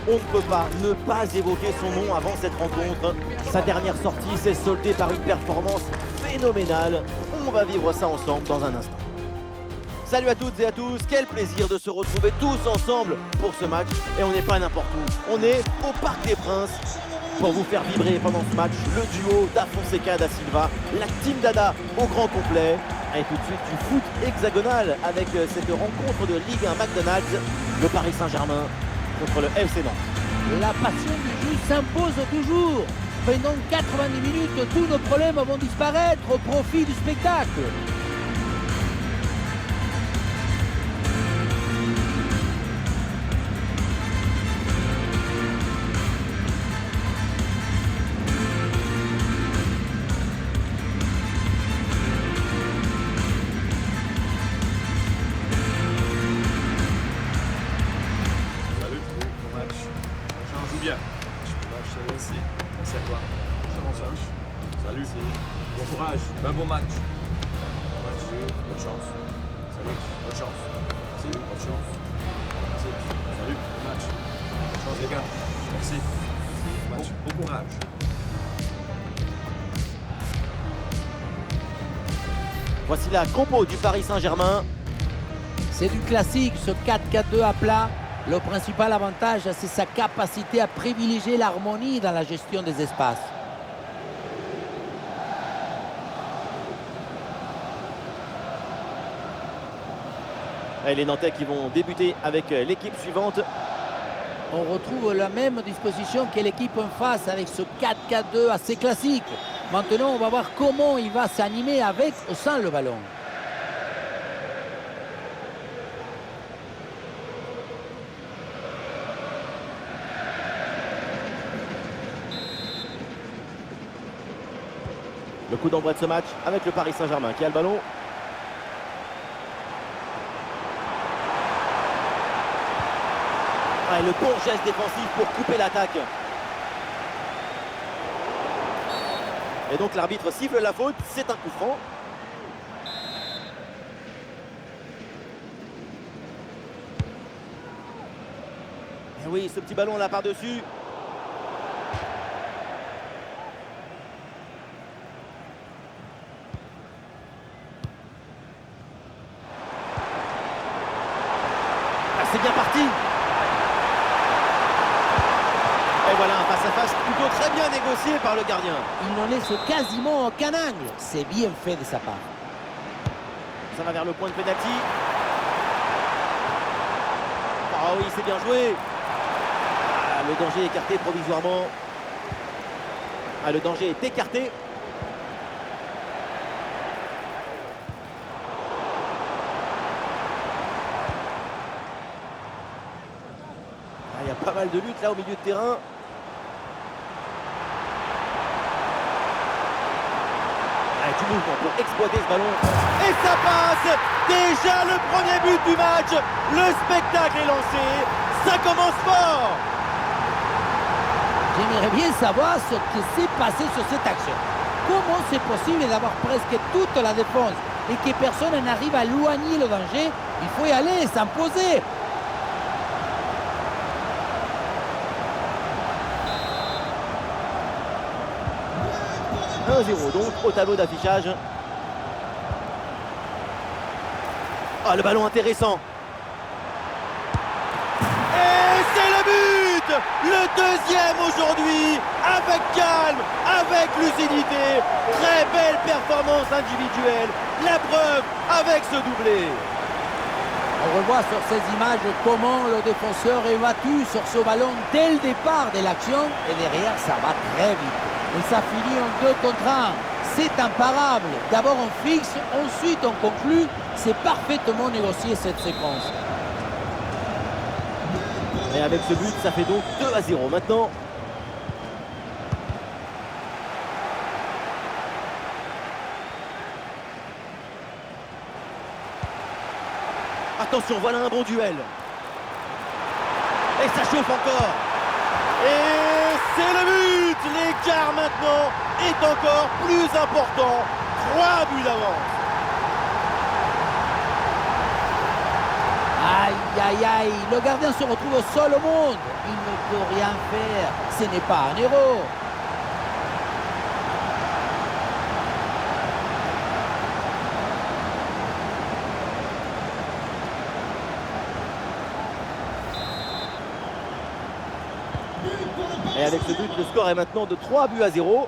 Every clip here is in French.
On ne peut pas ne pas évoquer son nom avant cette rencontre. Sa dernière sortie s'est soldée par une performance phénoménale. On va vivre ça ensemble dans un instant. Salut à toutes et à tous, quel plaisir de se retrouver tous ensemble pour ce match. Et on n'est pas n'importe où, on est au Parc des Princes pour vous faire vibrer pendant ce match le duo Da Fonseca da Silva, la Team Dada au grand complet. Et tout de suite du foot hexagonal avec cette rencontre de Ligue 1 McDonald's, le Paris Saint-Germain contre le FC Nantes. La passion du jeu s'impose toujours. Pendant 90 minutes, tous nos problèmes vont disparaître au profit du spectacle. Merci à toi. Salut. Bon courage. Un bon match. Bonne chance. Salut. Bonne chance. Merci. Bonne chance. Merci. Salut. Bon match. Bonne chance les gars. Merci. Bon courage. Voici la compo du Paris Saint-Germain. C'est du classique, ce 4-4-2 à plat. Le principal avantage, c'est sa capacité à privilégier l'harmonie dans la gestion des espaces. Et les Nantais qui vont débuter avec l'équipe suivante. On retrouve la même disposition que l'équipe en face avec ce 4-4-2 assez classique. Maintenant, on va voir comment il va s'animer avec ou sans le ballon. Le coup d'envoi de ce match avec le Paris Saint-Germain qui a le ballon. Ah, le bon geste défensif pour couper l'attaque. Et donc l'arbitre siffle la faute, c'est un coup franc. Et oui, ce petit ballon là par-dessus. C'est bien parti. Et voilà un face-à-face plutôt très bien négocié par le gardien. Il n'en laisse quasiment aucun angle. C'est bien fait de sa part. Ça va vers le point de pénalty. Ah oui, c'est bien joué. Ah, le danger est écarté provisoirement. Ah, le danger est écarté. Il y a pas mal de luttes là au milieu de terrain. Du mouvement pour exploiter ce ballon. Et ça passe. Déjà le premier but du match. Le spectacle est lancé. Ça commence fort. J'aimerais bien savoir ce qui s'est passé sur cette action. Comment c'est possible d'avoir presque toute la défense et que personne n'arrive à éloigner le danger? Il faut y aller, s'imposer. 1-0 donc au tableau d'affichage. Ah, le ballon intéressant. Et c'est le but. Le deuxième aujourd'hui. Avec calme, avec lucidité. Très belle performance individuelle. La preuve avec ce doublé. On revoit sur ces images comment le défenseur est battu sur ce ballon dès le départ de l'action. Et derrière, ça va très vite. Et ça finit en 2 contre 1. C'est imparable. D'abord on fixe, ensuite on conclut. C'est parfaitement négocié cette séquence. Et avec ce but, ça fait donc 2-0 maintenant. Attention, voilà un bon duel. Et ça chauffe encore. Et c'est le but. L'écart maintenant est encore plus important. 3 buts d'avance. Aïe, Aïe, aïe, aïe, le gardien se retrouve seul au monde. Il ne peut rien faire. Ce n'est pas un héros. Et avec ce but, le score est maintenant de 3-0.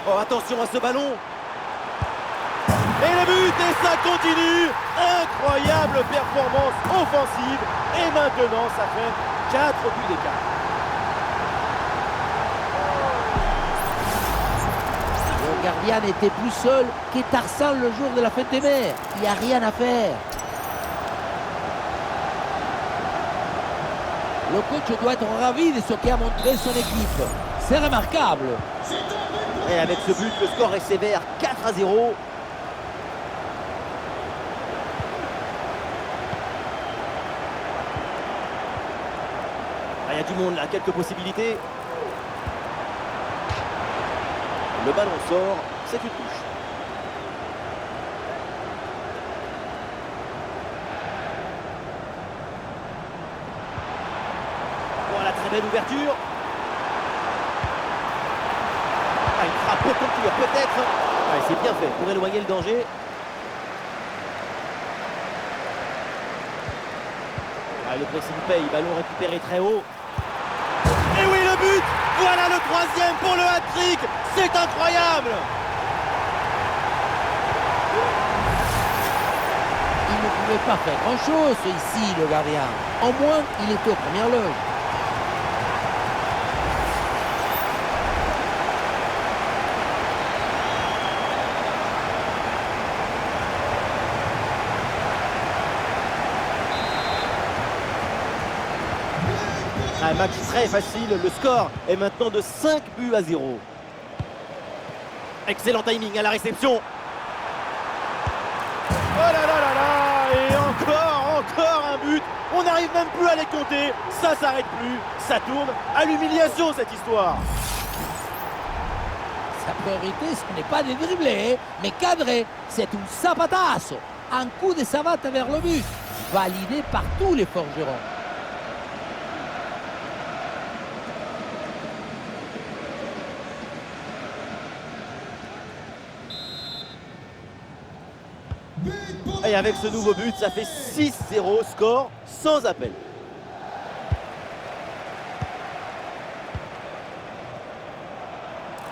Oh, attention à ce ballon. Et le but, et ça continue. Incroyable performance offensive. Et maintenant, ça fait 4 buts d'écart. Le gardien n'était plus seul que Tarzan le jour de la fête des mers. Il n'y a rien à faire. Le coach doit être ravi de ce qu'a montré son équipe. C'est remarquable. Et avec ce but, le score est sévère, 4-0. Il y a du monde là, quelques possibilités. Le ballon sort, c'est une touche. Voilà, très belle ouverture. Ah, une frappe pour conclure, peut-être. Ah, c'est bien fait pour éloigner le danger. Ah, le pressing paye, ballon récupéré très haut. Et oui, le but! Voilà le troisième pour le hat-trick! C'est incroyable! Il ne pouvait pas faire grand-chose ici, le gardien. Au moins, il était aux premières loges. Un match très facile, le score est maintenant de 5-0. Excellent timing à la réception. Oh là là là là! Et encore un but. On n'arrive même plus à les compter. Ça s'arrête plus, ça tourne à l'humiliation cette histoire. Sa priorité, ce n'est pas de dribbler, mais cadrer. C'est un zapatasso. Un coup de savate vers le but, validé par tous les forgerons. Et avec ce nouveau but, ça fait 6-0, score sans appel.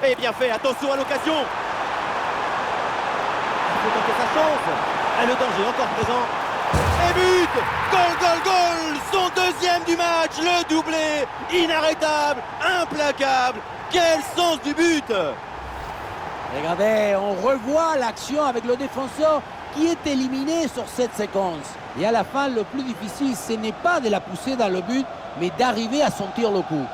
Et bien fait, attention à l'occasion. Il faut tenter sa chance. Et le danger encore présent. Et but! Goal! Son deuxième du match, le doublé. Inarrêtable, implacable. Quel sens du but! Regardez, on revoit l'action avec le défenseur qui est éliminé sur cette séquence. Et à la fin, le plus difficile, ce n'est pas de la pousser dans le but, mais d'arriver à sentir le coup.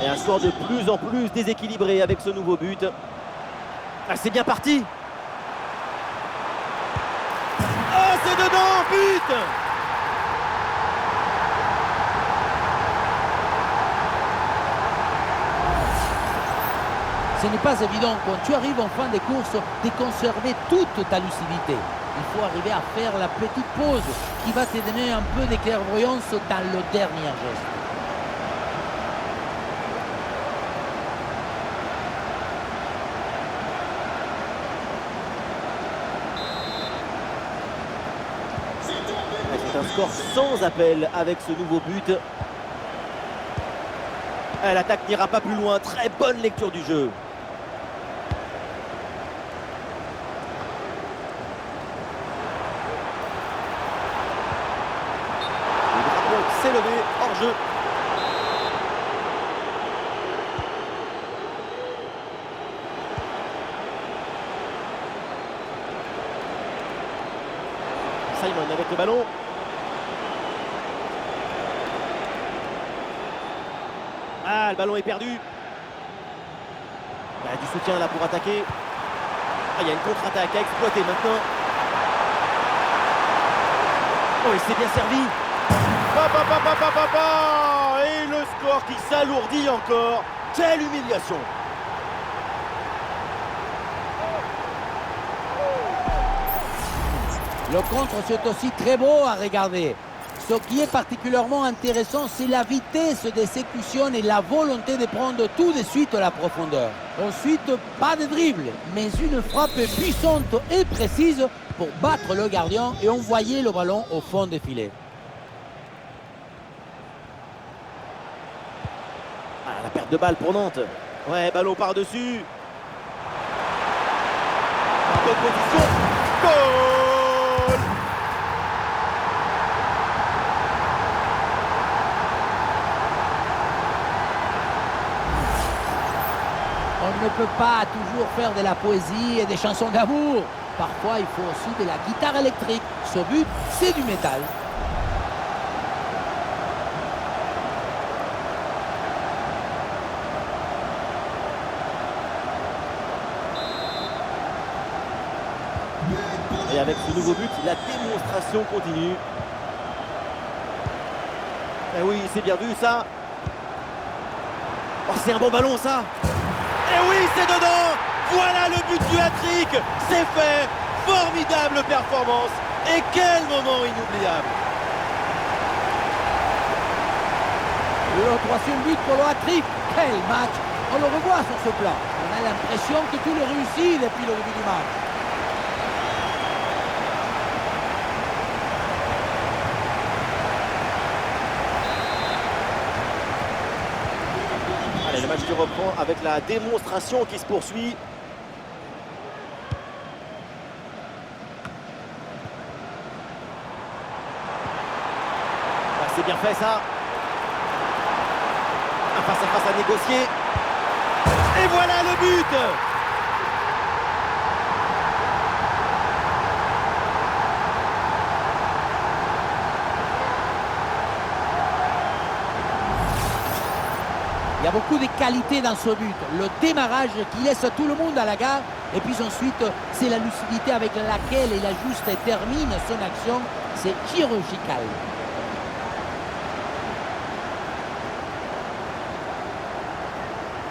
Et un score de plus en plus déséquilibré avec ce nouveau but. Ah, c'est bien parti. Oh, c'est dedans, but! Ce n'est pas évident quand tu arrives en fin de course de conserver toute ta lucidité. Il faut arriver à faire la petite pause qui va te donner un peu de clairvoyance dans le dernier geste. C'est un score sans appel avec ce nouveau but. L'attaque n'ira pas plus loin. Très bonne lecture du jeu. Le drapeau s'est levé hors jeu. Simon avec le ballon. Ah, le ballon est perdu. Il y a du soutien là pour attaquer. Ah, il y a une contre-attaque à exploiter maintenant. Oh, il s'est bien servi. Et le score qui s'alourdit encore. Quelle humiliation. Le contre, c'est aussi très beau à regarder. Ce qui est particulièrement intéressant, c'est la vitesse d'exécution et la volonté de prendre tout de suite la profondeur. Ensuite, pas de dribble, mais une frappe puissante et précise pour battre le gardien et envoyer le ballon au fond des filets. Ah, la perte de balle pour Nantes. Ouais, ballon par-dessus. Bonne position. Goal! On ne peut pas toujours faire de la poésie et des chansons d'amour. Parfois, il faut aussi de la guitare électrique. Ce but, c'est du métal. Et avec ce nouveau but, la démonstration continue. Eh oui, c'est bien vu ça. Oh, c'est un bon ballon ça. Et oui, c'est dedans. Voilà le but du hat-trick. C'est fait. Formidable performance. Et quel moment inoubliable. Le troisième but pour le hat-trick. Quel match! On le revoit sur ce plan. On a l'impression que tout le réussit depuis le début du match. Allez, le match qui reprend avec la démonstration qui se poursuit. Ah, c'est bien fait ça. Un face à face à négocier. Et voilà le but. Il y a beaucoup de qualité dans ce but. Le démarrage qui laisse tout le monde à la gare. Et puis ensuite, c'est la lucidité avec laquelle il ajuste et termine son action. C'est chirurgical.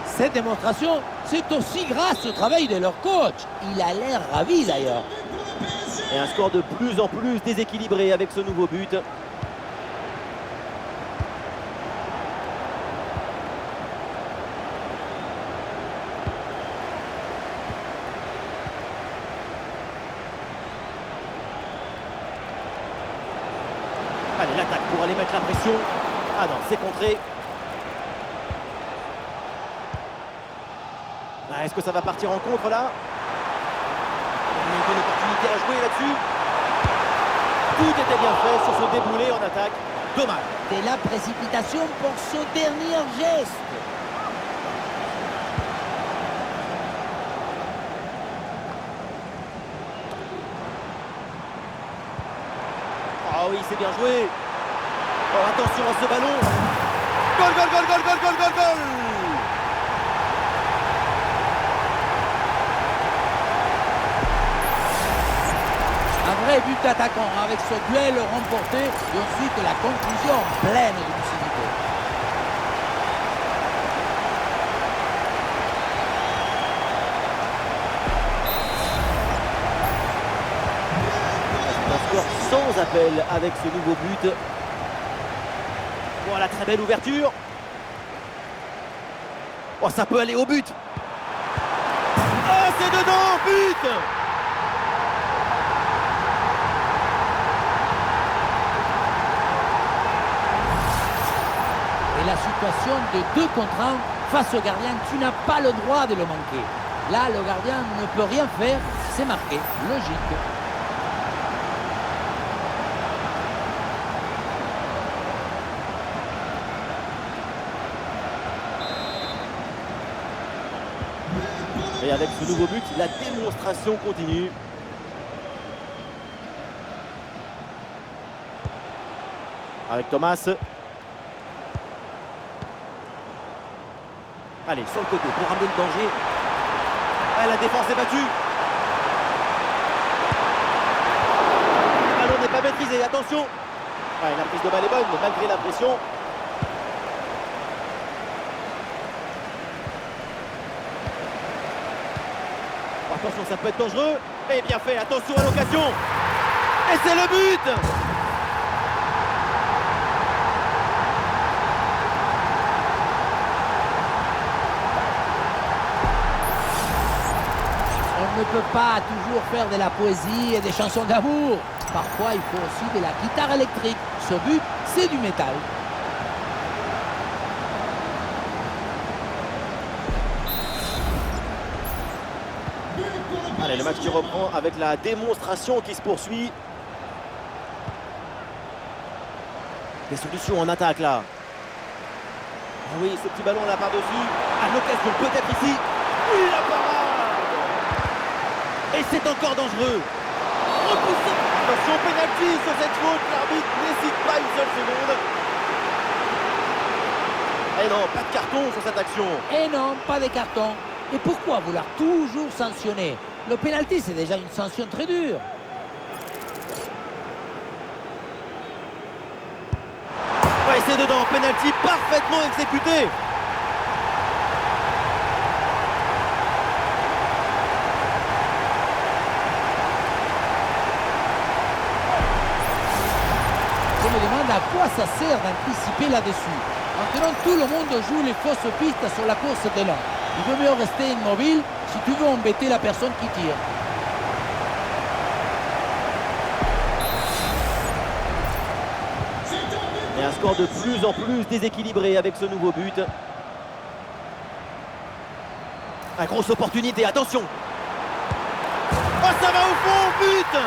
Cette démonstration, c'est aussi grâce au travail de leur coach. Il a l'air ravi d'ailleurs. Et un score de plus en plus déséquilibré avec ce nouveau but. Allez, l'attaque pour aller mettre la pression. Ah non, c'est contré. Ah, est-ce que ça va partir en contre là? Il y a une bonne opportunité à jouer là-dessus. Tout était bien fait sur ce déboulé en attaque. Dommage. De la précipitation pour ce dernier geste. Ah oui, c'est bien joué. Oh, attention à ce ballon. Goal, goal, goal, goal, goal, goal, goal, goal. Un vrai but d'attaquant avec ce duel remporté et ensuite la conclusion pleine de lucidité. Un score sans appel avec ce nouveau but. Voilà, très belle ouverture. Oh, ça peut aller au but. Oh, c'est dedans, but. Et la situation de 2 contre 1 face au gardien, tu n'as pas le droit de le manquer. Là, le gardien ne peut rien faire, c'est marqué, logique. Et avec ce nouveau but, la démonstration continue. Avec Thomas. Allez, sur le côté pour ramener le danger. Ah, la défense est battue. Le ballon n'est pas pas maîtrisé, attention. Ouais, la prise de balle est bonne, malgré la pression. Attention, ça peut être dangereux. Et bien fait, attention à l'occasion. Et c'est le but. On ne peut pas toujours faire de la poésie et des chansons d'amour. Parfois, il faut aussi de la guitare électrique. Ce but, c'est du métal. Allez, le match qui reprend avec la démonstration qui se poursuit. Des solutions en attaque là. Ah oui, ce petit ballon là par-dessus. À l'occasion peut-être ici. Oui, la parade. Et c'est encore dangereux. Repoussé. Attention, pénalty sur cette faute. L'arbitre n'hésite pas une seule seconde. Et non, pas de carton sur cette action. Et non, pas de carton. Et pourquoi vouloir toujours sanctionner? Le pénalty, c'est déjà une sanction très dure. Ouais, c'est dedans. Pénalty parfaitement exécuté. Je me demande à quoi ça sert d'anticiper là-dessus. Maintenant, tout le monde joue les fausses pistes sur la course d'élan. Il vaut mieux rester immobile si tu veux embêter la personne qui tire. Et un score de plus en plus déséquilibré avec ce nouveau but. Une grosse opportunité, attention. Oh, ça va au fond, but.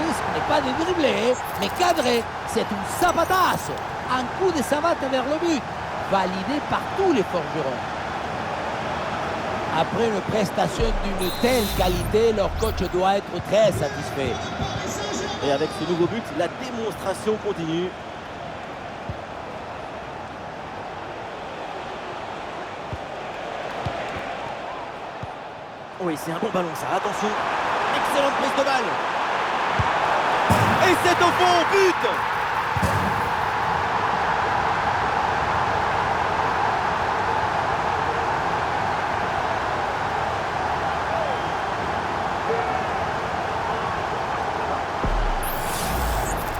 Ce n'est pas de dribbler, mais cadré. C'est une sapatasse. Un coup de savate vers le but. Validé par tous les forgerons. Après une prestation d'une telle qualité, leur coach doit être très satisfait. Et avec ce nouveau but, la démonstration continue. Oui, c'est un bon ballon ça, attention. Excellente prise de balle. Et c'est au fond, but.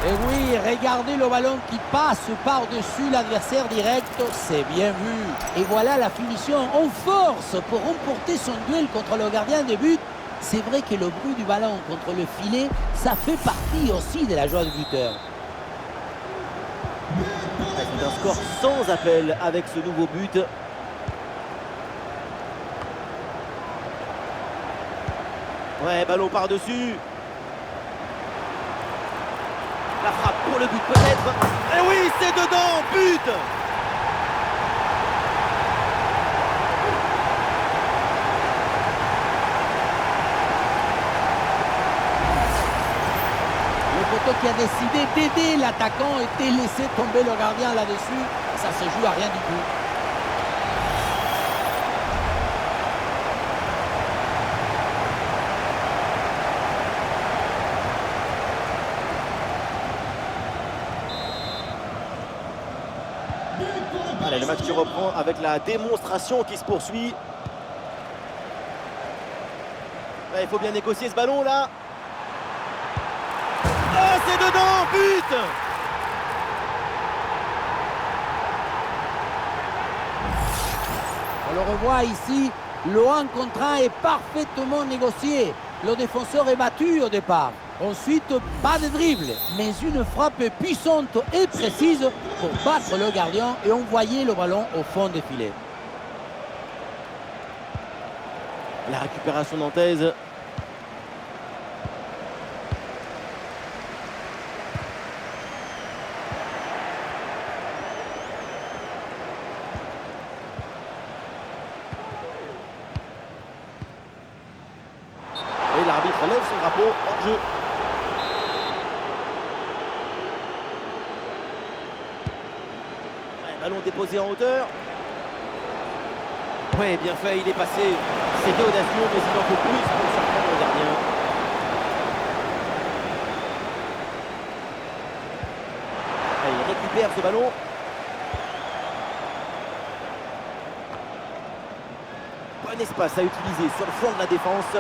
Et oui, regardez le ballon qui passe par-dessus l'adversaire direct, c'est bien vu. Et voilà la finition en force pour remporter son duel contre le gardien de but. C'est vrai que le bruit du ballon contre le filet, ça fait partie aussi de la joie du buteur. C'est un score sans appel avec ce nouveau but. Ouais, ballon par-dessus. La frappe pour le but peut-être. Et oui, c'est dedans, but. Le poteau qui a décidé d'aider l'attaquant et de laisser tomber le gardien là-dessus, ça se joue à rien du tout. Allez, le match qui reprend avec la démonstration qui se poursuit. Là, il faut bien négocier ce ballon là. Oh, c'est dedans, but. On le revoit ici, le 1 contre 1 est parfaitement négocié. Le défenseur est battu au départ. Ensuite, pas de dribble, mais une frappe puissante et précise pour battre le gardien et envoyer le ballon au fond des filets. La récupération nantaise. Et l'arbitre lève son drapeau en jeu. Ballon déposé en hauteur. Ouais, bien fait, il est passé. C'était audacieux, mais il en faut plus pour surprendre le gardien. Allez, il récupère ce ballon. Bon espace à utiliser sur le flanc de la défense.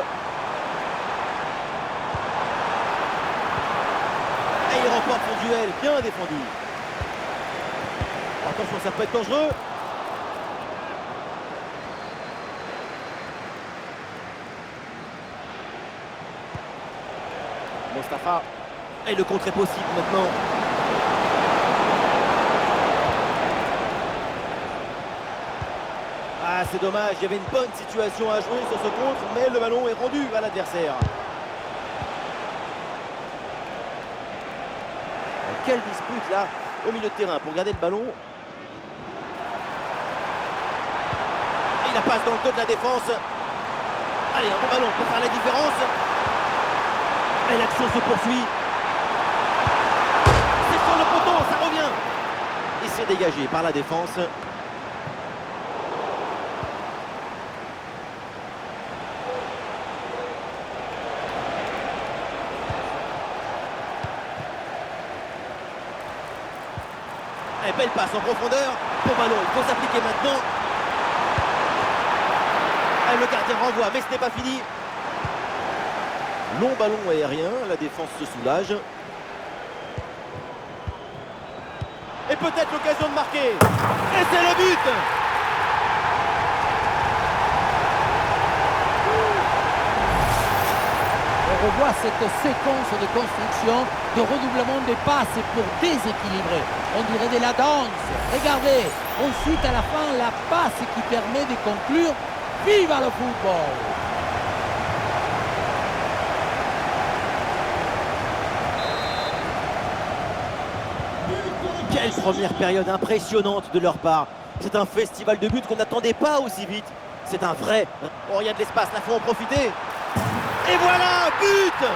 Et il remporte son duel, bien défendu. Attention, ça peut être dangereux. Mostafa. Et le contre est possible maintenant. Ah, c'est dommage, il y avait une bonne situation à jouer sur ce contre, mais le ballon est rendu à l'adversaire. Quelle dispute là au milieu de terrain pour garder le ballon. Et il la passe dans le dos de la défense. Allez, un bon ballon pour faire la différence. Et l'action se poursuit. C'est sur le poteau, ça revient. Et c'est dégagé par la défense. Et belle passe en profondeur. Bon ballon, il faut s'appliquer maintenant. Et le gardien renvoie, mais ce n'est pas fini. Long ballon aérien, la défense se soulage. Et peut-être l'occasion de marquer. Et c'est le but. On revoit cette séquence de construction, de redoublement des passes pour déséquilibrer. On dirait de la danse. Regardez, ensuite à la fin, la passe qui permet de conclure. Viva le football! Quelle première période impressionnante de leur part. C'est un festival de buts qu'on n'attendait pas aussi vite. C'est un vrai... Oh, il y a de l'espace, là, faut en profiter. Et voilà, but!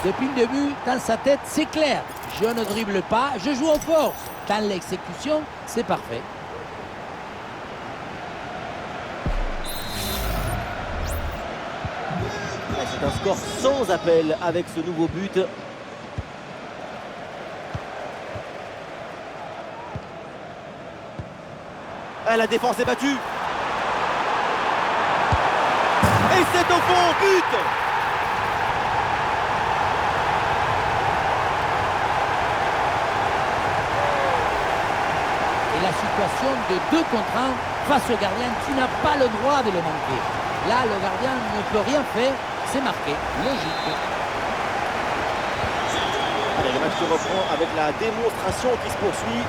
Depuis le début, dans sa tête, c'est clair. Je ne dribble pas, je joue en force. Dans l'exécution, c'est parfait. C'est un score sans appel avec ce nouveau but. Ah, la défense est battue. Et c'est au fond, but! Et la situation de 2 contre 1 face au gardien, tu n'as pas le droit de le manquer. Là, le gardien ne peut rien faire, c'est marqué, logique. Allez, le match se reprend avec la démonstration qui se poursuit.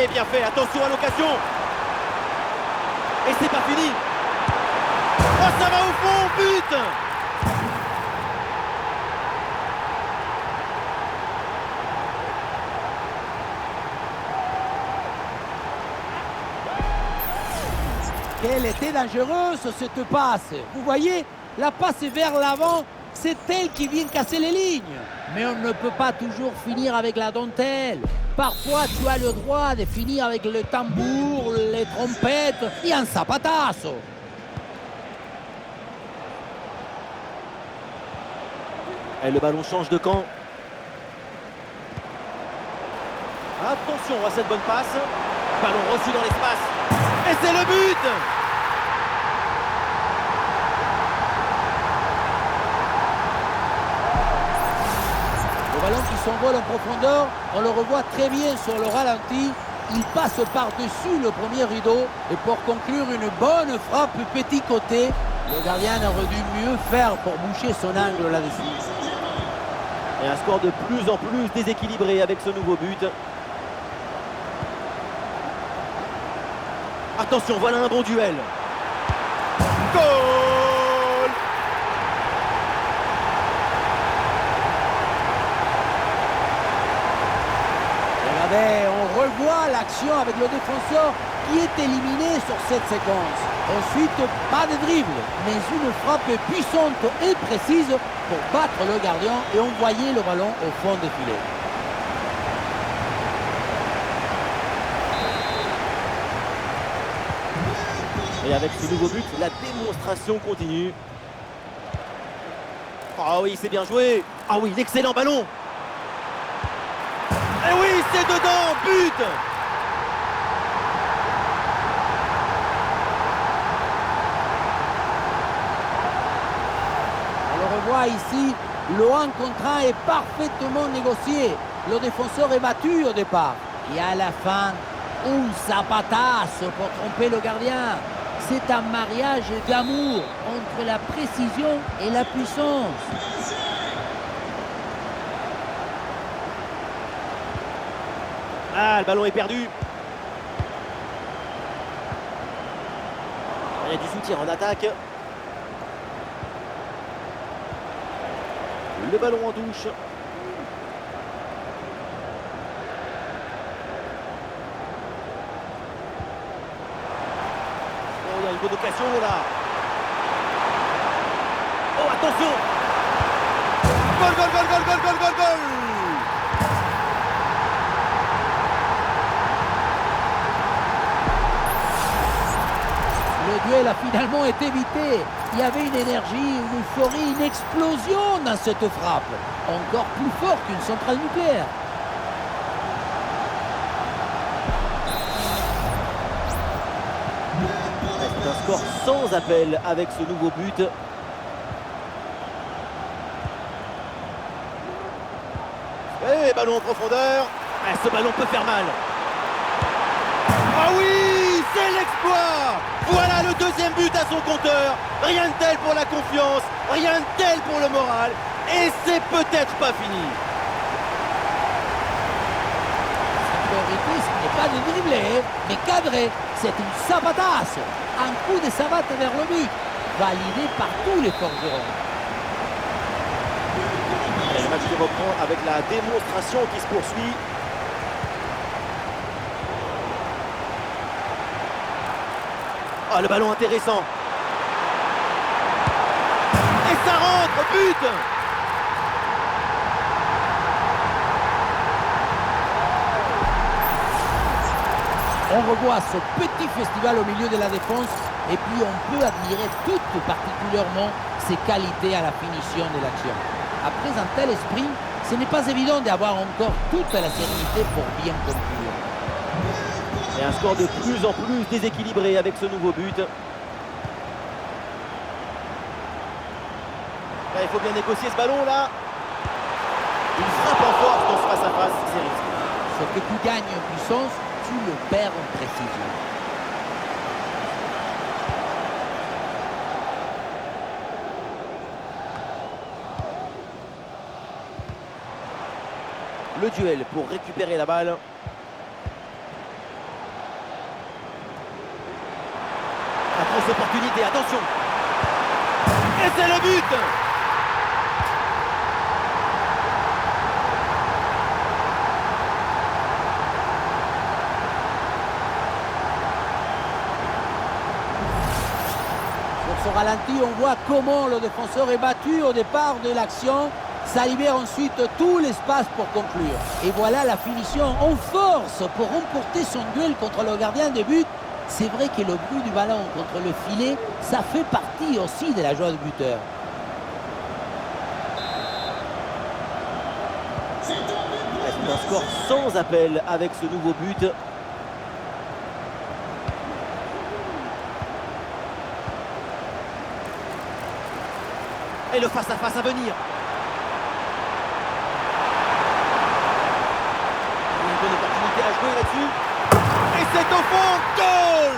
Et bien fait, attention à l'occasion. Et c'est pas fini. Oh, ça va au fond, but! Quelle était dangereuse cette passe. Vous voyez, la passe est vers l'avant, c'est elle qui vient casser les lignes. Mais on ne peut pas toujours finir avec la dentelle. Parfois, tu as le droit de finir avec le tambour, les trompettes et un zapatazo. Et le ballon change de camp. Attention à cette bonne passe. Ballon reçu dans l'espace. Et c'est le but! Le ballon qui s'envole en profondeur, on le revoit très bien sur le ralenti. Il passe par-dessus le premier rideau. Et pour conclure, une bonne frappe petit côté. Le gardien aurait dû mieux faire pour boucher son angle là-dessus. Et un score de plus en plus déséquilibré avec ce nouveau but. Attention, voilà un bon duel. Goal! Regardez, on revoit l'action avec le défenseur qui est éliminé sur cette séquence. Ensuite, pas de dribble, mais une frappe puissante et précise pour battre le gardien et envoyer le ballon au fond des filets. Et avec ce nouveau but, la démonstration continue. Ah oui, c'est bien joué. Ah oui, l'excellent ballon. Et oui, c'est dedans, but. On le revoit ici, le 1 contre 1 est parfaitement négocié. Le défenseur est battu au départ. Et à la fin, un zapatasse pour tromper le gardien. C'est un mariage d'amour entre la précision et la puissance. Ah, le ballon est perdu. Il y a du soutien en attaque. Le ballon en touche. Oh, il y a une bonne occasion là. Oh, attention. Goal, goal, goal, goal, goal, goal, goal, goal. Le duel a finalement été évité. Il y avait une énergie, une euphorie, une explosion dans cette frappe. Encore plus fort qu'une centrale nucléaire. C'est un score sans appel avec ce nouveau but. Et ballon en profondeur. Ah, ce ballon peut faire mal. Ah oui, c'est l'exploit. Voilà le deuxième but à son compteur. Rien de tel pour la confiance, rien de tel pour le moral. Et c'est peut-être pas fini. Cette priorité, ce n'est pas de dribbler, mais cadrer. C'est une sabatasse. Un coup de savate vers le but, validé par tous les forgerons. Et le match qui reprend avec la démonstration qui se poursuit. Ah, le ballon intéressant. Et ça rentre, but. On revoit ce petit festival au milieu de la défense et puis on peut admirer tout particulièrement ses qualités à la finition de l'action. Après un tel esprit, ce n'est pas évident d'avoir encore toute la sérénité pour bien conclure. Et un score de plus en plus déséquilibré avec ce nouveau but. Là, il faut bien négocier ce ballon là. Une frappe en force dans ce face-à-face, c'est risqué. Ce que tu gagnes en puissance, tu le perds en précision. Le duel pour récupérer la balle. La grosse opportunité, attention. Et c'est le but. Sur ce ralenti, on voit comment le défenseur est battu au départ de l'action. Ça libère ensuite tout l'espace pour conclure. Et voilà la finition en force pour remporter son duel contre le gardien de but. C'est vrai que le bruit du ballon contre le filet, ça fait partie aussi de la joie du buteur. C'est un score sans appel avec ce nouveau but. Et le face-à-face à venir. Une bonne opportunité à jouer là-dessus. Et c'est au fond, goal!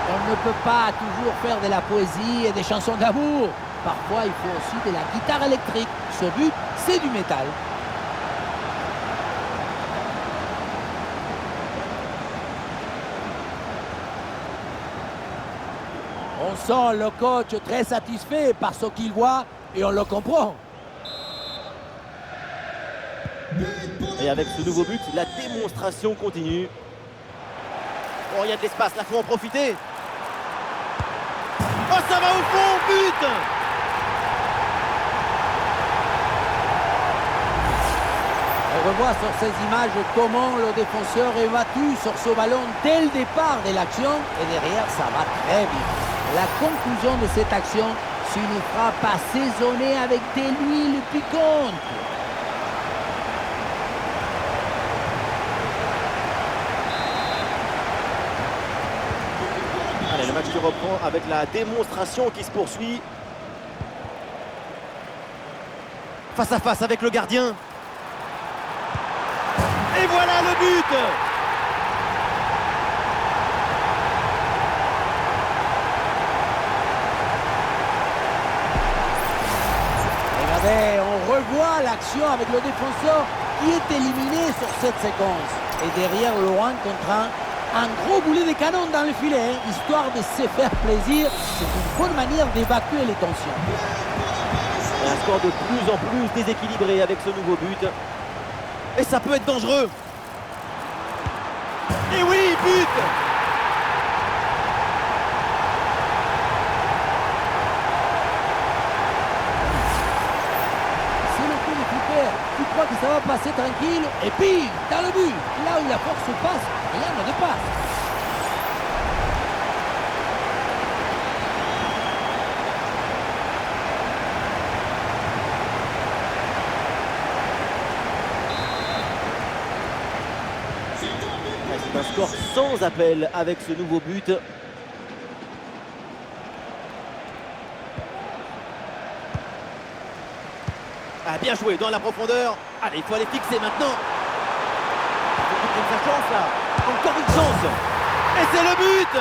On ne peut pas toujours faire de la poésie et des chansons d'amour. Parfois, il faut aussi de la guitare électrique. Ce but, c'est du métal. On sent le coach très satisfait par ce qu'il voit et on le comprend. Et avec ce nouveau but, la démonstration continue. Oh, il y a de l'espace, là, faut en profiter. Oh, ça va au fond, but! On revoit sur ces images comment le défenseur est battu sur ce ballon dès le départ de l'action et derrière ça va très vite. La conclusion de cette action, c'est une frappe assaisonnée avec de l'huile piquante. Allez, le match qui reprend avec la démonstration qui se poursuit. Face à face avec le gardien. Et voilà le but! Regardez, on revoit l'action avec le défenseur qui est éliminé sur cette séquence. Et derrière, Laurent contre un gros boulet de canon dans le filet, hein, histoire de se faire plaisir. C'est une bonne manière d'évacuer les tensions. Et un score de plus en plus déséquilibré avec ce nouveau but. Et ça peut être dangereux. Et oui, but! C'est le coup de Cooper. Tu crois que ça va passer tranquille et puis dans le but, là où la force passe, rien ne dépasse. C'est un score sans appel avec ce nouveau but. Ah, bien joué dans la profondeur. Allez, il faut aller fixer maintenant. Il faut qu'il prenne sa chance là. Encore une chance. Et c'est le but!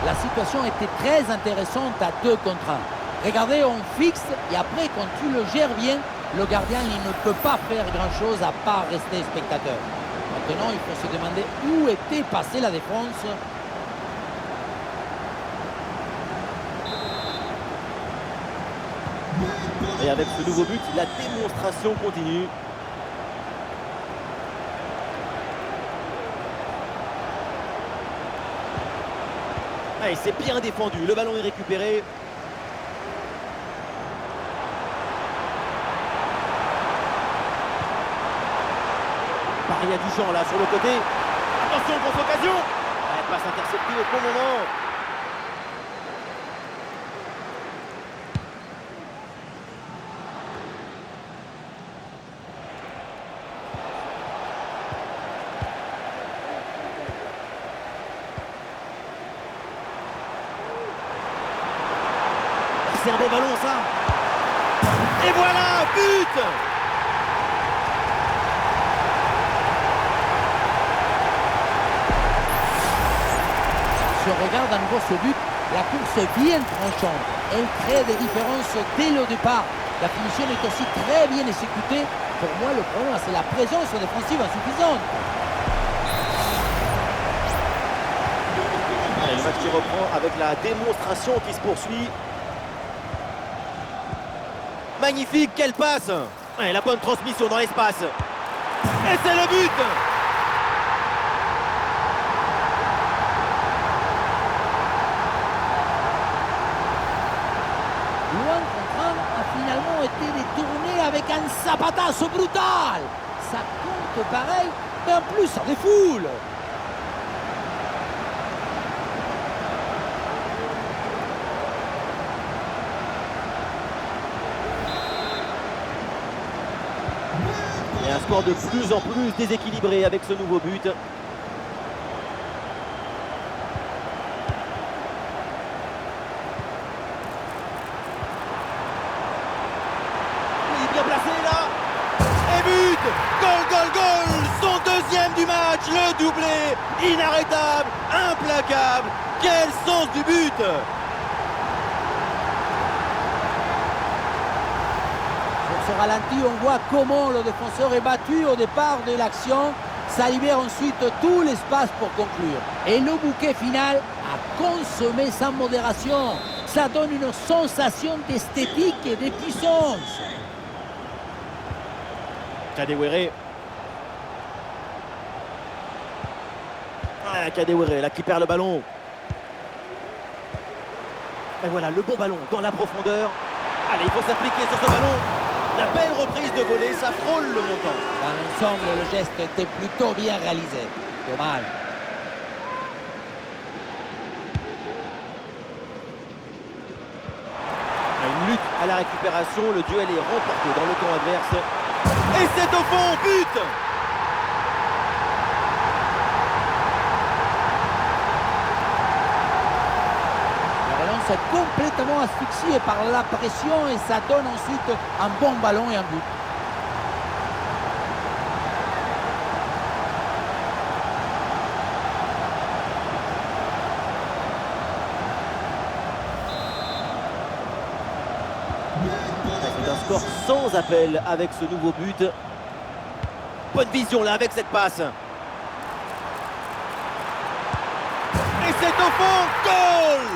La situation était très intéressante à 2 contre 1. Regardez, on fixe et après, quand tu le gères bien, le gardien il ne peut pas faire grand-chose à part rester spectateur. Maintenant, il faut se demander où était passée la défense. Et avec ce nouveau but, la démonstration continue. Ah, il s'est bien défendu, le ballon est récupéré. Il y a du champ là sur le côté. Attention, grosse occasion. Elle passe interceptée au bon moment. C'est un beau ballon ça. Et voilà, but! Si on regarde à nouveau ce but, la course est bien tranchante. Elle crée des différences dès le départ. La finition est aussi très bien exécutée. Pour moi, le problème, c'est la présence défensive insuffisante. Et le match qui reprend avec la démonstration qui se poursuit. Magnifique, quelle passe! Et la bonne transmission dans l'espace. Et c'est le but! Loin contre un a finalement été détourné avec un zapatazo brutal. Ça compte pareil, mais en plus ça défoule. Et un score de plus en plus déséquilibré avec ce nouveau but. Il est bien placé là. Et but! Goal, goal, goal! Son deuxième du match, le doublé! Inarrêtable, implacable! Quel sens du but! ce ralenti, on voit comment le défenseur est battu au départ de l'action. Ça libère ensuite tout l'espace pour conclure. Et le bouquet final a consommé sans modération. Ça donne une sensation d'esthétique et de puissance. Kadewere. Kadewere, là qui perd le ballon. Et voilà, le bon ballon dans la profondeur. Allez, il faut s'appliquer sur ce ballon. La belle reprise de volée, ça frôle le montant. Dans l'ensemble, le geste était plutôt bien réalisé. Dommage. Une lutte à la récupération, le duel est remporté dans le camp adverse. Et c'est au fond, but! La relance est complètement asphyxiée par la pression et ça donne ensuite un bon ballon et un but. C'est un score sans appel avec ce nouveau but. Bonne vision là avec cette passe. Et c'est au fond, goal!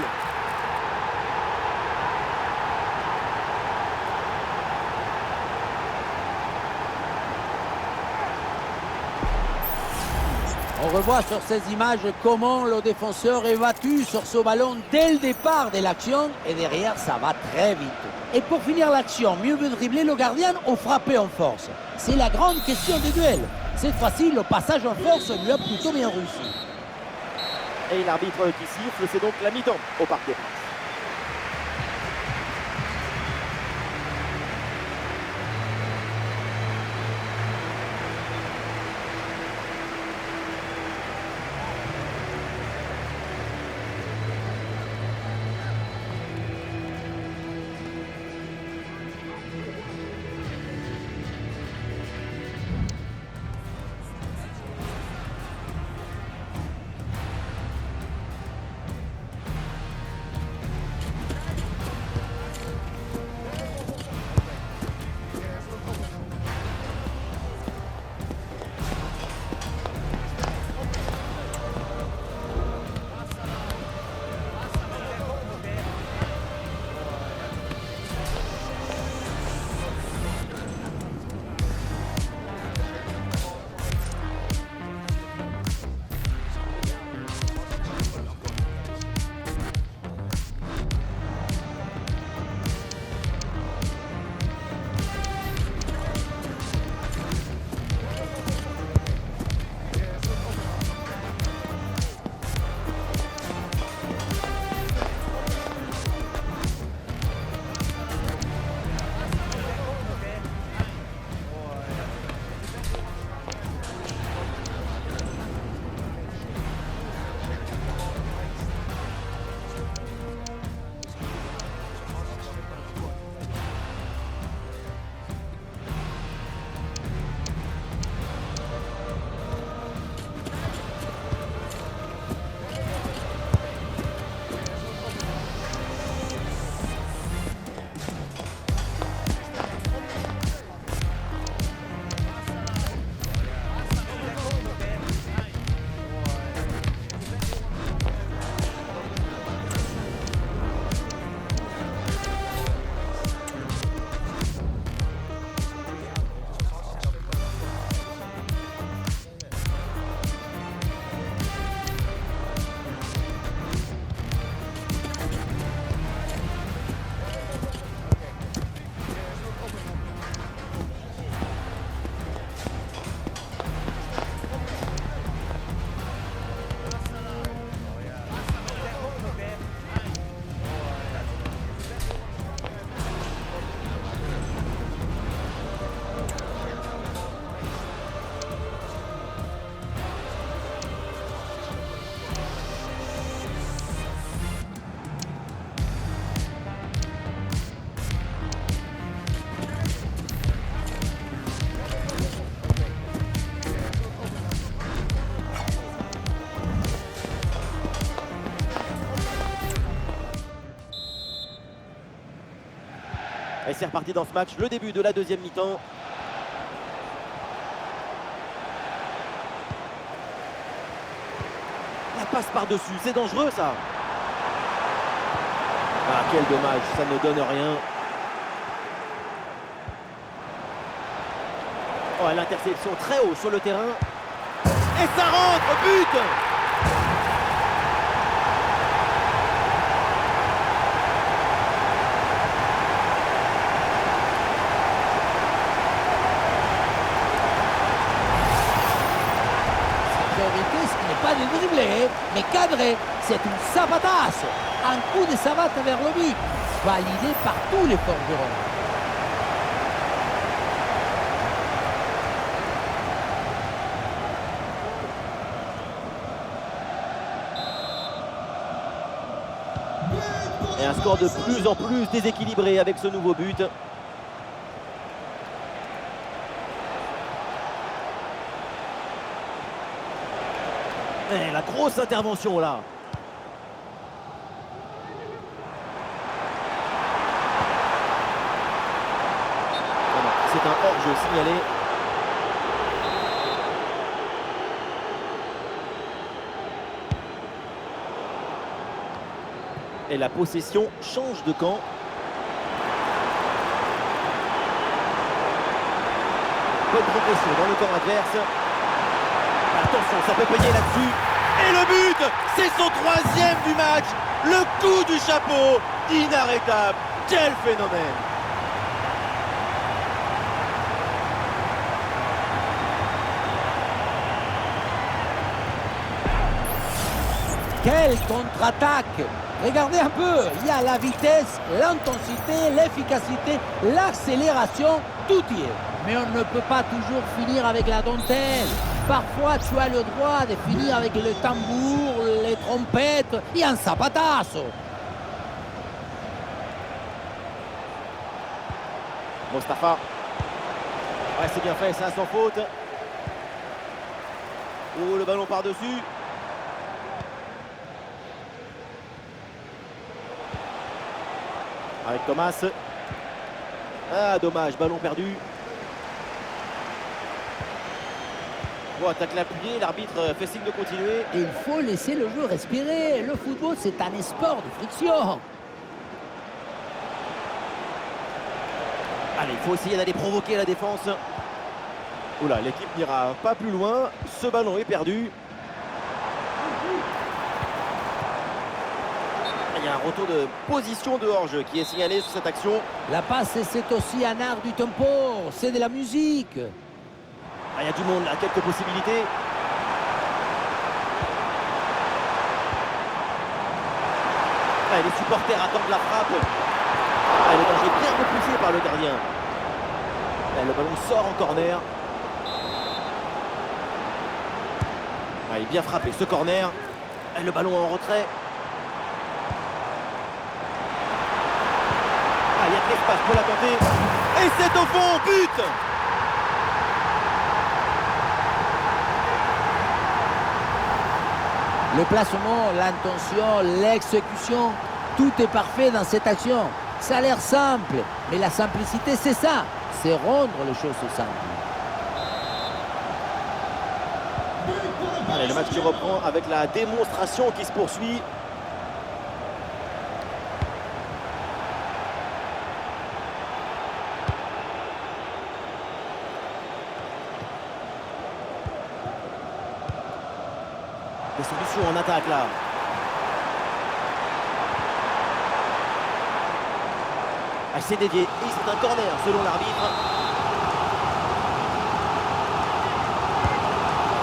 On revoit sur ces images comment le défenseur est battu sur ce ballon dès le départ de l'action et derrière ça va très vite. Et pour finir l'action, mieux vaut dribbler le gardien ou frapper en force? C'est la grande question du duel. Cette fois-ci, le passage en force lui a plutôt bien réussi. Et l'arbitre qui siffle, c'est donc la mi-temps au Parc des Princes. Et c'est reparti dans ce match, le début de la deuxième mi-temps. La passe par-dessus, c'est dangereux ça. Ah, quel dommage, ça ne donne rien. Oh, l'interception très haut sur le terrain. Et ça rentre, but! Ce n'est pas des dribblés, mais cadré. C'est une savatasse. Un coup de savate vers le but. Validé par tous les forgerons. Et un score de plus en plus déséquilibré avec ce nouveau but. Et la grosse intervention là. C'est un hors-jeu signalé. Et la possession change de camp. Bonne progression dans le camp adverse. Attention, ça peut payer là-dessus. Et le but, c'est son 3e du match. Le coup du chapeau, inarrêtable. Quel phénomène! Quelle contre-attaque! Regardez un peu, il y a la vitesse, l'intensité, l'efficacité, l'accélération, tout y est. Mais on ne peut pas toujours finir avec la dentelle. Parfois, tu as le droit de finir avec le tambour, les trompettes et un zapatasso. Mostafa. Ouais, c'est bien fait, ça sans faute. Oh, le ballon par-dessus. Avec Thomas. Ah, dommage, ballon perdu. Bon, attaque l'appuyé, l'arbitre fait signe de continuer. Et il faut laisser le jeu respirer. Le football, c'est un sport de friction. Allez, il faut essayer d'aller provoquer la défense. Oula, l'équipe n'ira pas plus loin. Ce ballon est perdu. Il y a un retour de position de hors-jeu qui est signalé sur cette action. La passe, c'est aussi un art du tempo. C'est de la musique. Ah, il y a du monde là, quelques possibilités. Ah, les supporters attendent la frappe. Ah, le danger bien repoussé par le gardien. Ah, le ballon sort en corner. Ah, il est bien frappé ce corner. Ah, le ballon en retrait. Ah, il y a de l'espace pour la tenter. Et c'est au fond, but! Le placement, l'intention, l'exécution, tout est parfait dans cette action. Ça a l'air simple, mais la simplicité, c'est ça. C'est rendre les choses simples. Allez, le match qui reprend avec la démonstration qui se poursuit. Des solutions en attaque là. Ah, c'est dévié. Et c'est un corner selon l'arbitre.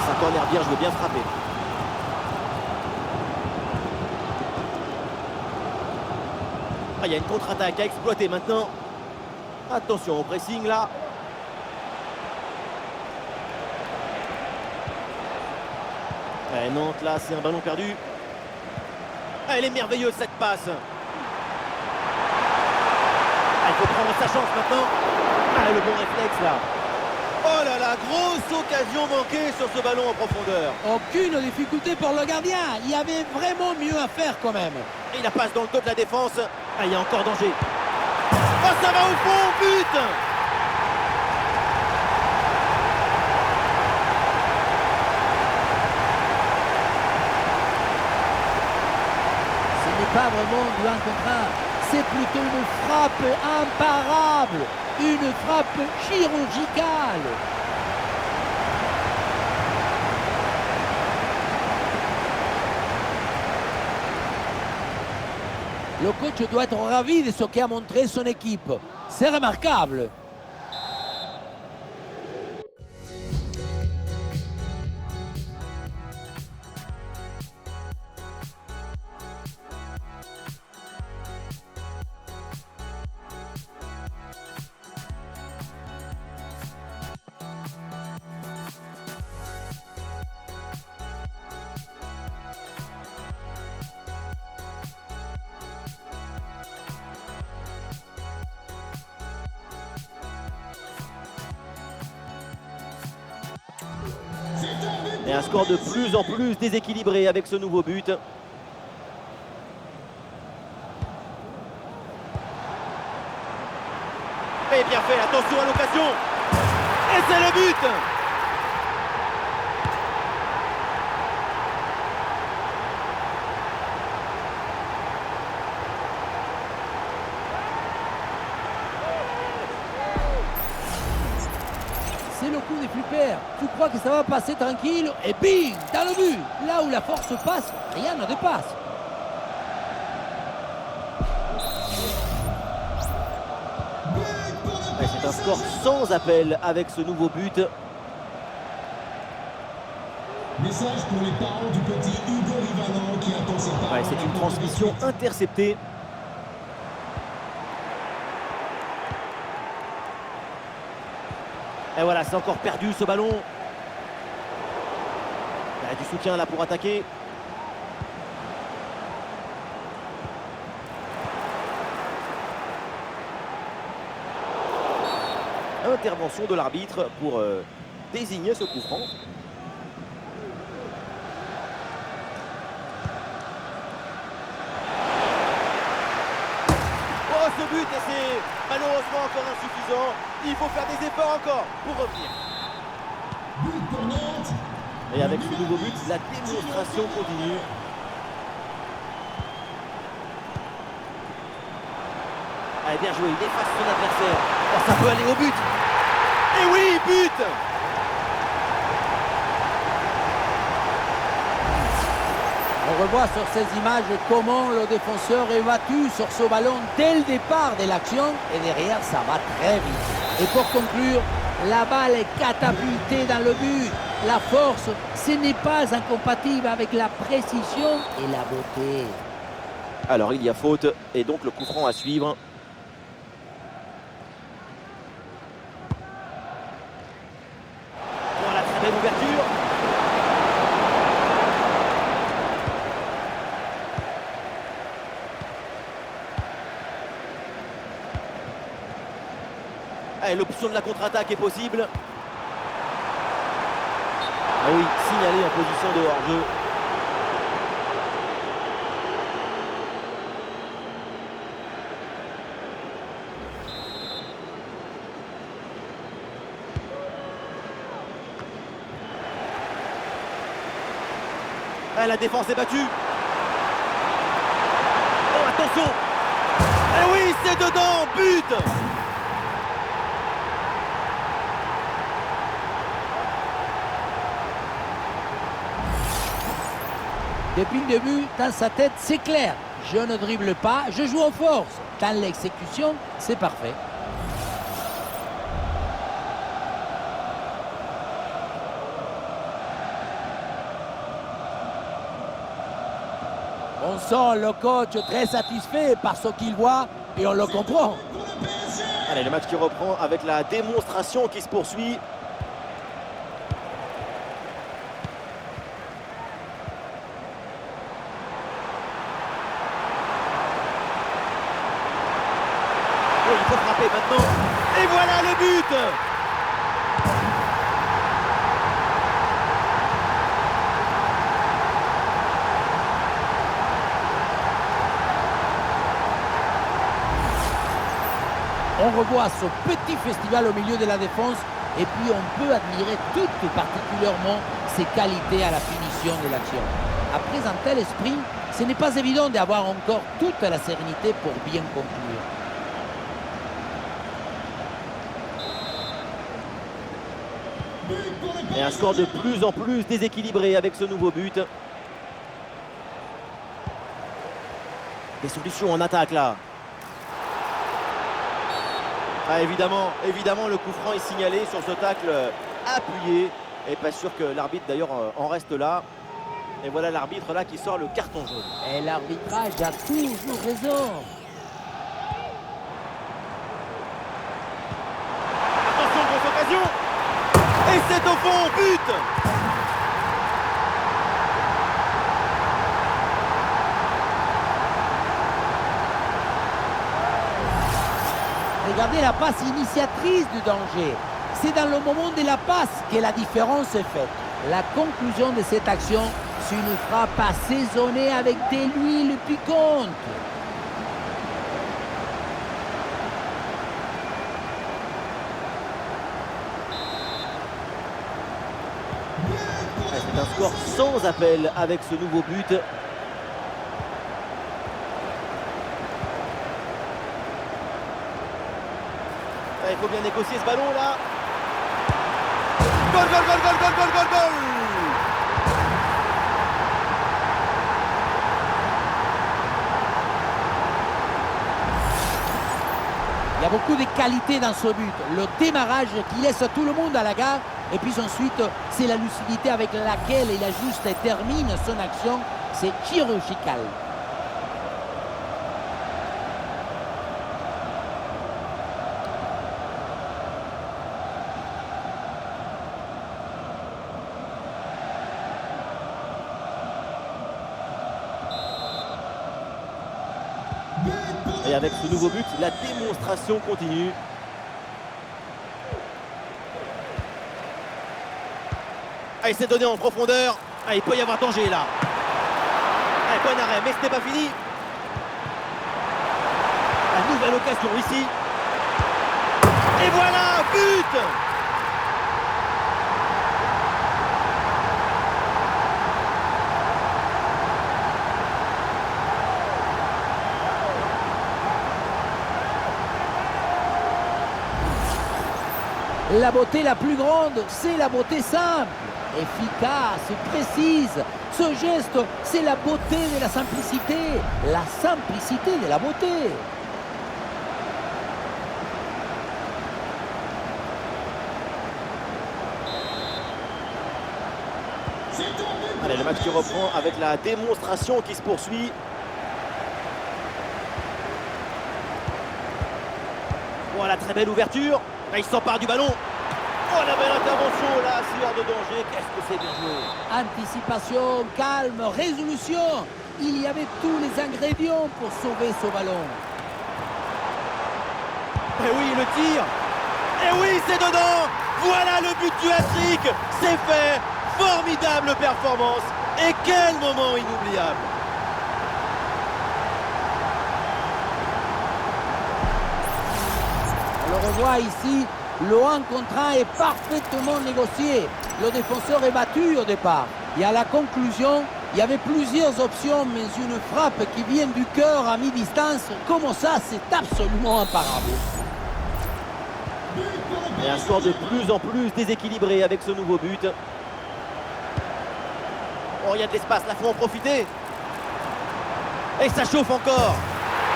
C'est un corner bien joué, bien frappé. Ah, il y a une contre-attaque à exploiter maintenant. Attention au pressing là. Et Nantes là, c'est un ballon perdu. Ah, elle est merveilleuse cette passe. Ah, il faut prendre sa chance maintenant. Ah, le bon réflexe là. Oh là là, grosse occasion manquée sur ce ballon en profondeur. Aucune difficulté pour le gardien. Il y avait vraiment mieux à faire quand même. Et la passe dans le dos de la défense. Ah, il y a encore danger. Oh, Oh, ça va au fond, but! Ce n'est pas vraiment du 1 contre 1, c'est plutôt une frappe imparable, une frappe chirurgicale. Le coach doit être ravi de ce qu'a montré son équipe. C'est remarquable. Et un score de plus en plus déséquilibré avec ce nouveau but. Et bien fait, attention à l'occasion. Et c'est le but! C'est le coup des flippers. Tu crois que ça va passer tranquille et bing, dans le but. Là où la force passe, rien ne dépasse. Ouais, c'est un score sans appel avec ce nouveau but. Message pour les parents du petit Hugo Rivalan qui attend ses parents. Ouais, c'est une transmission interceptée. Et voilà, c'est encore perdu ce ballon. Il y a du soutien là pour attaquer. Intervention de l'arbitre pour désigner ce coup franc. Oh, ce but, et c'est malheureusement encore insuffisant. Il faut faire des efforts encore pour revenir. But pour Nantes. Et avec ce nouveau but, la démonstration continue. Allez, bien joué, il efface son adversaire. Oh, ça peut aller au but. Et oui, but! On revoit sur ces images comment le défenseur est battu sur ce ballon dès le départ de l'action et derrière ça va très vite. Et pour conclure, la balle est catapultée dans le but. La force, ce n'est pas incompatible avec la précision et la beauté. Alors il y a faute et donc le coup franc à suivre. Voilà, très belle ouverture. Allez, l'option de la contre-attaque est possible. Ah oui, signalé en position de hors-jeu. Ah, la défense est battue. Oh, attention. Eh oui, c'est dedans, but. Depuis le début, dans sa tête, c'est clair. Je ne dribble pas, je joue en force. Dans l'exécution, c'est parfait. On sent le coach très satisfait par ce qu'il voit et on le comprend. Allez, le match qui reprend avec la démonstration qui se poursuit. Oh, il faut frapper maintenant. Et voilà le but! On revoit ce petit festival au milieu de la défense et puis on peut admirer tout particulièrement ses qualités à la finition de l'action. Après un tel esprit, ce n'est pas évident d'avoir encore toute la sérénité pour bien conclure. Et un score de plus en plus déséquilibré avec ce nouveau but. Des solutions en attaque là. Ah, évidemment, le coup franc est signalé sur ce tacle appuyé. Et pas sûr que l'arbitre d'ailleurs en reste là. Et voilà l'arbitre là qui sort le carton jaune. Et l'arbitrage a toujours raison. Attention, grosse occasion. Et c'est au fond, but. Regardez la passe initiatrice du danger. C'est dans le moment de la passe que la différence est faite. La conclusion de cette action, c'est une frappe assaisonnée avec de l'huile piquante. C'est un score sans appel avec ce nouveau but. Il faut bien négocier ce ballon là. Goal, goal, goal, goal, goal, goal, goal, goal. Il y a beaucoup de qualité dans ce but. Le démarrage qui laisse tout le monde à la gare. Et puis ensuite, c'est la lucidité avec laquelle il ajuste et termine son action. C'est chirurgical. Et avec ce nouveau but, la démonstration continue. Ah, il s'est donné en profondeur. Ah, il peut y avoir danger là. Ah, bon arrêt, mais ce n'est pas fini. La nouvelle occasion ici. Et voilà, but! La beauté la plus grande, c'est la beauté simple, efficace, précise. Ce geste, c'est la beauté de la simplicité de la beauté. Allez, le match qui reprend avec la démonstration qui se poursuit. Voilà, très belle ouverture. Là, il s'empare du ballon. Oh, la belle intervention là, c'est hors de danger. Qu'est-ce que c'est bien joué. Anticipation, calme, résolution. Il y avait tous les ingrédients pour sauver ce ballon. Et oui, le tir. Et oui, c'est dedans. Voilà le but du hat-trick. C'est fait. Formidable performance. Et quel moment inoubliable. On le revoit ici, le 1 contre 1 est parfaitement négocié. Le défenseur est battu au départ. Et à la conclusion, il y avait plusieurs options, mais une frappe qui vient du cœur à mi-distance, comme ça, c'est absolument imparable. Et un score de plus en plus déséquilibré avec ce nouveau but. Oh, il y a de l'espace, là, faut en profiter. Et ça chauffe encore.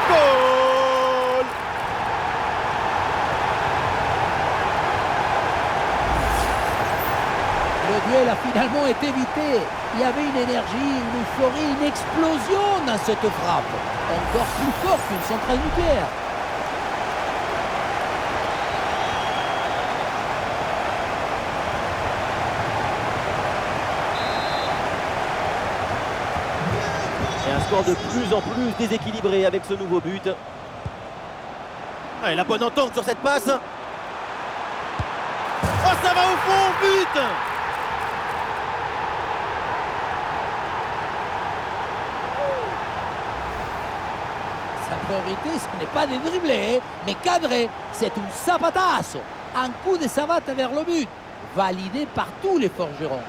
Goal! Le duel a finalement été évité. Il y avait une énergie, une euphorie, une explosion dans cette frappe. Encore plus fort qu'une centrale nucléaire. Et un score de plus en plus déséquilibré avec ce nouveau but. Allez, la bonne entente sur cette passe. Oh, ça va au fond, but! Ça priorité, ce n'est pas de dribbler, mais cadrer. C'est un zapatazo, un coup de savate vers le but, validé par tous les forgerons.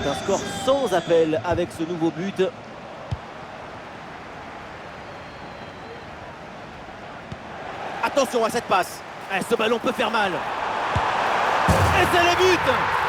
C'est un score sans appel avec ce nouveau but. Attention à cette passe. Ce ballon peut faire mal. Et c'est le but!